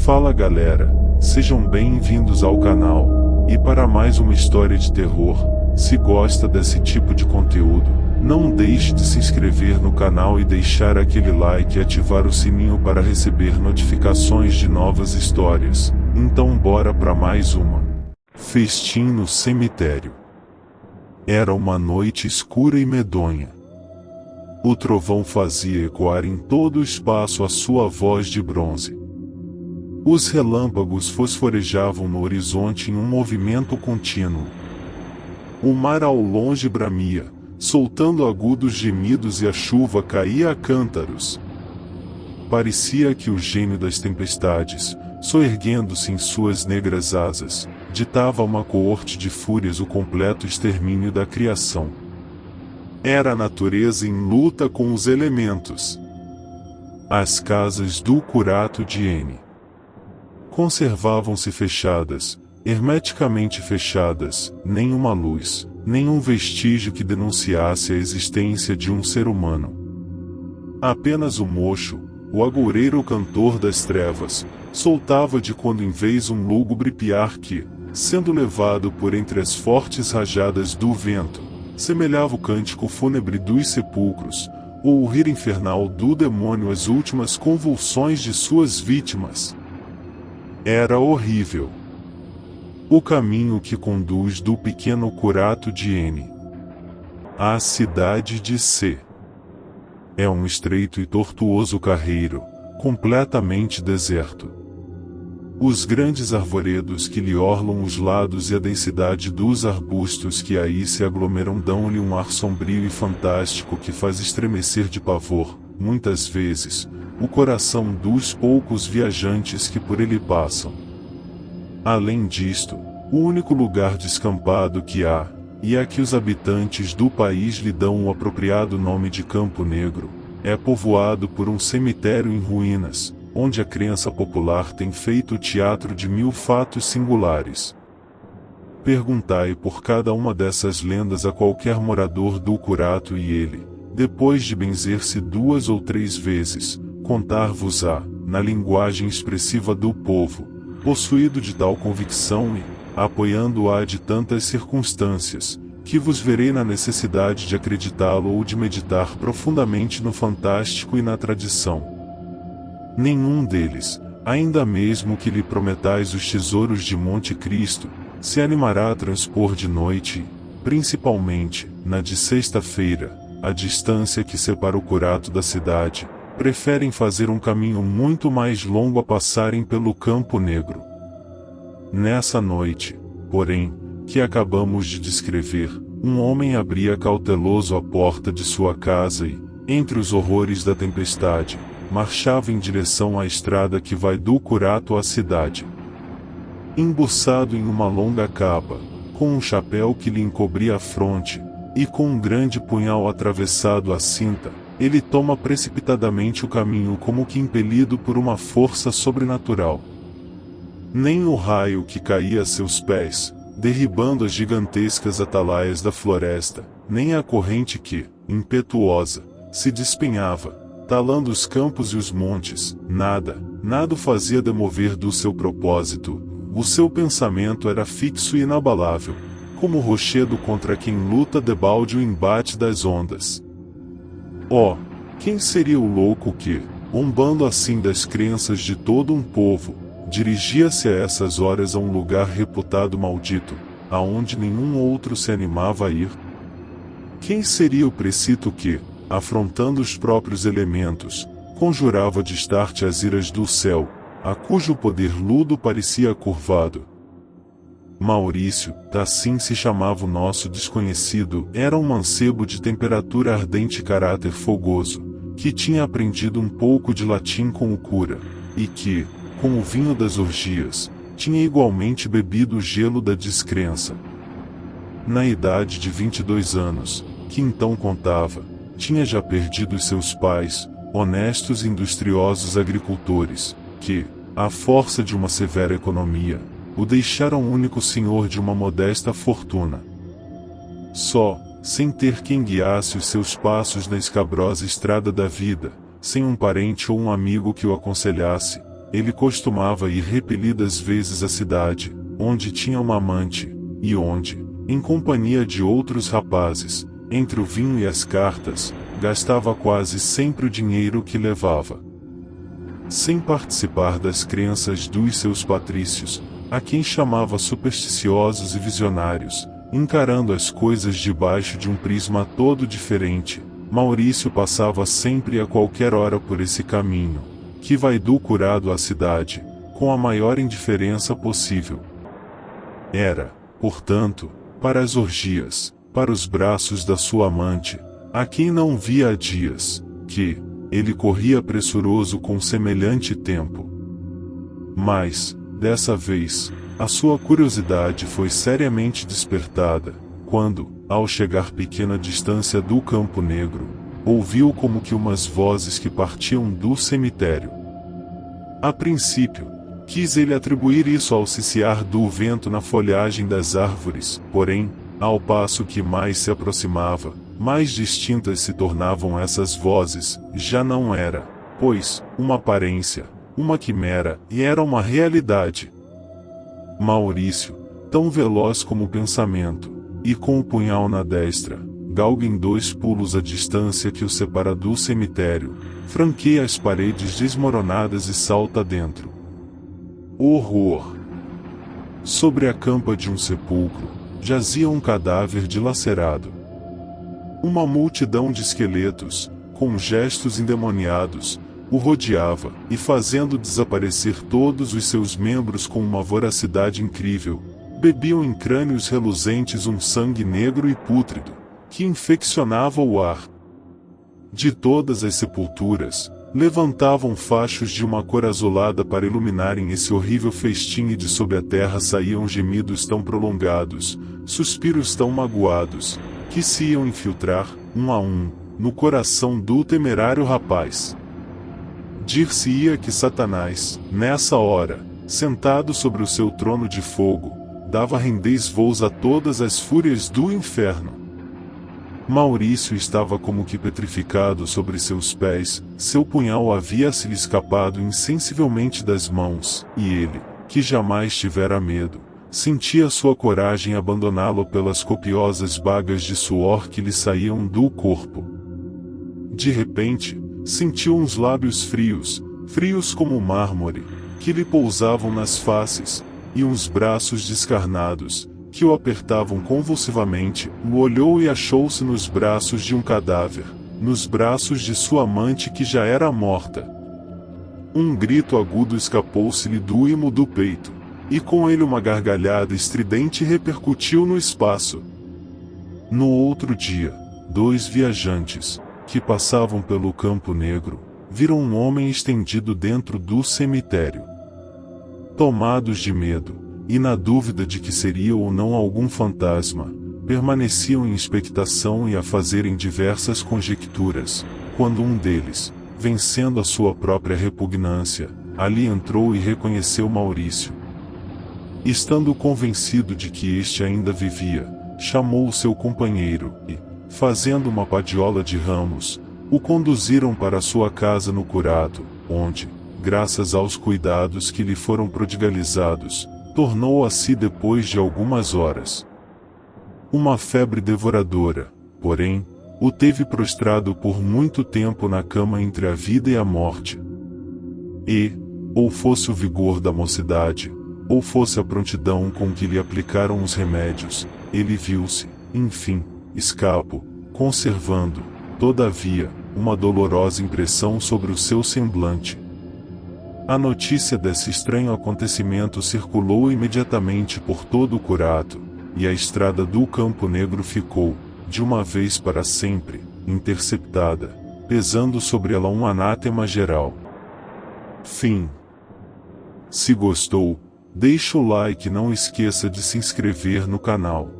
Fala galera, sejam bem-vindos ao canal, e para mais uma história de terror. Se gosta desse tipo de conteúdo, não deixe de se inscrever no canal e deixar aquele like e ativar o sininho para receber notificações de novas histórias. Então bora para mais uma. Festim no cemitério. Era uma noite escura e medonha. O trovão fazia ecoar em todo o espaço a sua voz de bronze. Os relâmpagos fosforejavam no horizonte em um movimento contínuo. O mar ao longe bramia, soltando agudos gemidos, e a chuva caía a cântaros. Parecia que o gênio das tempestades, soerguendo-se em suas negras asas, ditava a uma coorte de fúrias o completo extermínio da criação. Era a natureza em luta com os elementos. As casas do Curato de N conservavam-se fechadas, hermeticamente fechadas, nenhuma luz, nenhum vestígio que denunciasse a existência de um ser humano. Apenas o mocho, o agoureiro cantor das trevas, soltava de quando em vez um lúgubre piar que, sendo levado por entre as fortes rajadas do vento, semelhava o cântico fúnebre dos sepulcros, ou o rir infernal do demônio às últimas convulsões de suas vítimas. Era horrível. O caminho que conduz do pequeno Curato de N à cidade de C é um estreito e tortuoso carreiro, completamente deserto. Os grandes arvoredos que lhe orlam os lados e a densidade dos arbustos que aí se aglomeram dão-lhe um ar sombrio e fantástico que faz estremecer de pavor, muitas vezes, o coração dos poucos viajantes que por ele passam. Além disto, o único lugar descampado que há, e a que os habitantes do país lhe dão o apropriado nome de Campo Negro, é povoado por um cemitério em ruínas, onde a crença popular tem feito o teatro de 1000 fatos singulares. Perguntai por cada uma dessas lendas a qualquer morador do Curato e ele, depois de benzer-se 2 ou 3 vezes, contar-vos-á, na linguagem expressiva do povo, possuído de tal convicção e, apoiando-a de tantas circunstâncias, que vos verei na necessidade de acreditá-lo ou de meditar profundamente no fantástico e na tradição. Nenhum deles, ainda mesmo que lhe prometais os tesouros de Monte Cristo, se animará a transpor de noite, principalmente, na de sexta-feira, a distância que separa o Curato da cidade. Preferem fazer um caminho muito mais longo a passarem pelo Campo Negro. Nessa noite, porém, que acabamos de descrever, um homem abria cauteloso a porta de sua casa e, entre os horrores da tempestade, marchava em direção à estrada que vai do Curato à cidade. Embuçado em uma longa capa, com um chapéu que lhe encobria a fronte, e com um grande punhal atravessado à cinta, ele toma precipitadamente o caminho como que impelido por uma força sobrenatural. Nem o raio que caía a seus pés, derribando as gigantescas atalaias da floresta, nem a corrente que, impetuosa, se despenhava, talando os campos e os montes, nada o fazia demover do seu propósito. O seu pensamento era fixo e inabalável, como o rochedo contra quem luta debalde o embate das ondas. Oh, quem seria o louco que, zombando assim das crenças de todo um povo, dirigia-se a essas horas a um lugar reputado maldito, aonde nenhum outro se animava a ir? Quem seria o precito que, afrontando os próprios elementos, conjurava de Starte as iras do céu, a cujo poder ludo parecia curvado? Maurício, assim se chamava o nosso desconhecido, era um mancebo de temperatura ardente e caráter fogoso, que tinha aprendido um pouco de latim com o cura, e que, com o vinho das orgias, tinha igualmente bebido o gelo da descrença. Na idade de 22 anos, que então contava, tinha já perdido os seus pais, honestos e industriosos agricultores, que, à força de uma severa economia, o deixaram único senhor de uma modesta fortuna. Só, sem ter quem guiasse os seus passos na escabrosa estrada da vida, sem um parente ou um amigo que o aconselhasse, ele costumava ir repelidas vezes à cidade, onde tinha uma amante, e onde, em companhia de outros rapazes, entre o vinho e as cartas, gastava quase sempre o dinheiro que levava. Sem participar das crenças dos seus patrícios, a quem chamava supersticiosos e visionários, encarando as coisas debaixo de um prisma todo diferente, Maurício passava sempre a qualquer hora por esse caminho, que vai do curado à cidade, com a maior indiferença possível. Era, portanto, para as orgias, para os braços da sua amante, a quem não via há dias, que ele corria pressuroso com semelhante tempo. Mas, dessa vez, a sua curiosidade foi seriamente despertada, quando, ao chegar pequena distância do Campo Negro, ouviu como que umas vozes que partiam do cemitério. A princípio, quis ele atribuir isso ao ciciar do vento na folhagem das árvores, porém, ao passo que mais se aproximava, mais distintas se tornavam essas vozes, já não era, pois, uma aparência, uma quimera, e era uma realidade. Maurício, tão veloz como o pensamento, e com o punhal na destra, galga em 2 pulos a distância que o separa do cemitério, franqueia as paredes desmoronadas e salta dentro. Horror! Sobre a campa de um sepulcro, jazia um cadáver dilacerado. Uma multidão de esqueletos, com gestos endemoniados, o rodeava, e fazendo desaparecer todos os seus membros com uma voracidade incrível, bebiam em crânios reluzentes um sangue negro e pútrido, que infeccionava o ar. De todas as sepulturas, levantavam fachos de uma cor azulada para iluminarem esse horrível festim, e de sob a terra saíam gemidos tão prolongados, suspiros tão magoados, que se iam infiltrar, um a um, no coração do temerário rapaz. Dir-se-ia que Satanás, nessa hora, sentado sobre o seu trono de fogo, dava rendez voos a todas as fúrias do inferno. Maurício estava como que petrificado sobre seus pés, seu punhal havia-se-lhe escapado insensivelmente das mãos, e ele, que jamais tivera medo, sentia sua coragem abandoná-lo pelas copiosas bagas de suor que lhe saíam do corpo. De repente, sentiu uns lábios frios, frios como mármore, que lhe pousavam nas faces, e uns braços descarnados, que o apertavam convulsivamente. O olhou e achou-se nos braços de um cadáver, nos braços de sua amante que já era morta. Um grito agudo escapou-se-lhe do imo do peito, e com ele uma gargalhada estridente repercutiu no espaço. No outro dia, 2 viajantes, que passavam pelo Campo Negro, viram um homem estendido dentro do cemitério. Tomados de medo, e na dúvida de que seria ou não algum fantasma, permaneciam em expectação e a fazerem diversas conjecturas, quando um deles, vencendo a sua própria repugnância, ali entrou e reconheceu Maurício. Estando convencido de que este ainda vivia, chamou o seu companheiro e, fazendo uma padiola de ramos, o conduziram para sua casa no Curado, onde, graças aos cuidados que lhe foram prodigalizados, tornou a si depois de algumas horas. Uma febre devoradora, porém, o teve prostrado por muito tempo na cama entre a vida e a morte. E, ou fosse o vigor da mocidade, ou fosse a prontidão com que lhe aplicaram os remédios, ele viu-se, enfim, escapo, conservando, todavia, uma dolorosa impressão sobre o seu semblante. A notícia desse estranho acontecimento circulou imediatamente por todo o Curato, e a estrada do Campo Negro ficou, de uma vez para sempre, interceptada, pesando sobre ela um anátema geral. Fim. Se gostou, deixa o like e não esqueça de se inscrever no canal.